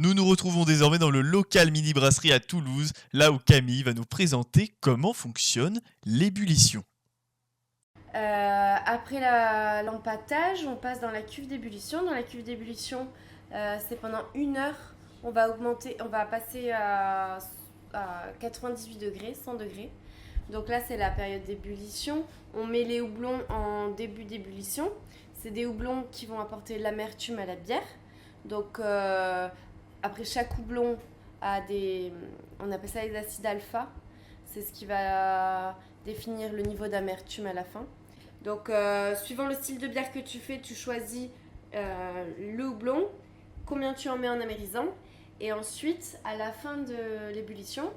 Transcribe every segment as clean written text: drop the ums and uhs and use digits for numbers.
Nous nous retrouvons désormais dans le local mini-brasserie à Toulouse, là où Camille va nous présenter comment fonctionne l'ébullition. Après l'empâtage, on passe dans la cuve d'ébullition. Dans la cuve d'ébullition, c'est pendant 1 heure. On va passer à 98 degrés, 100 degrés. Donc là, c'est la période d'ébullition. On met les houblons en début d'ébullition. C'est des houblons qui vont apporter l'amertume à la bière. Donc après chaque houblon on appelle ça les acides alpha. C'est ce qui va définir le niveau d'amertume à la fin. Donc, suivant le style de bière que tu fais, tu choisis le houblon, combien tu en mets en amérisant. Et ensuite, à la fin de l'ébullition,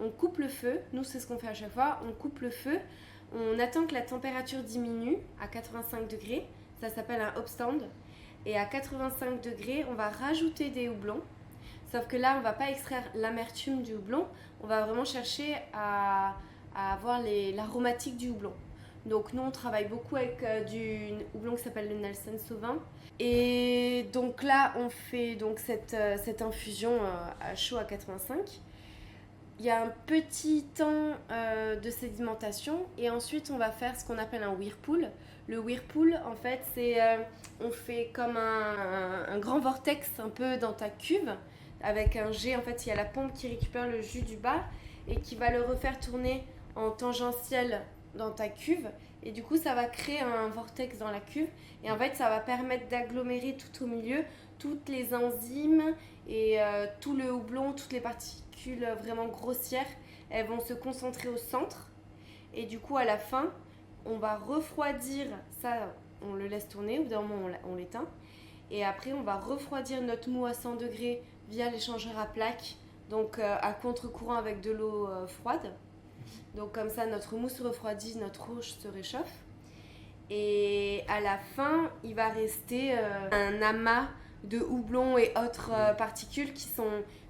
on coupe le feu. Nous, c'est ce qu'on fait à chaque fois. On coupe le feu. On attend que la température diminue à 85 degrés. Ça s'appelle un hop stand. Et à 85 degrés, on va rajouter des houblons. Sauf que là, on ne va pas extraire l'amertume du houblon. On va vraiment chercher à avoir l'aromatique du houblon. Donc nous, on travaille beaucoup avec du houblon qui s'appelle le Nelson Sauvin. Et donc là, on fait donc cette infusion à chaud à 85. Il y a un petit temps de sédimentation et ensuite on va faire ce qu'on appelle un whirlpool. Le whirlpool, en fait, on fait comme un grand vortex un peu dans ta cuve avec un jet. En fait, il y a la pompe qui récupère le jus du bas et qui va le refaire tourner en tangentiel dans ta cuve. Et du coup, ça va créer un vortex dans la cuve. Et en fait, ça va permettre d'agglomérer tout au milieu toutes les enzymes et tout le houblon, toutes les particules vraiment grossières. Elles vont se concentrer au centre. Et du coup, à la fin, on va refroidir ça. On le laisse tourner. Au bout d'un moment, on l'éteint. Et après, on va refroidir notre mou à 100 degrés via l'échangeur à plaques, donc à contre-courant avec de l'eau froide. Donc comme ça, notre mou se refroidit, notre eau se réchauffe. Et à la fin, il va rester un amas de houblon et autres particules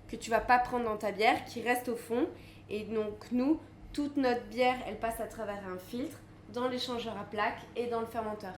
que tu vas pas prendre dans ta bière, qui restent au fond. Et donc nous, toute notre bière, elle passe à travers un filtre dans l'échangeur à plaques et dans le fermenteur.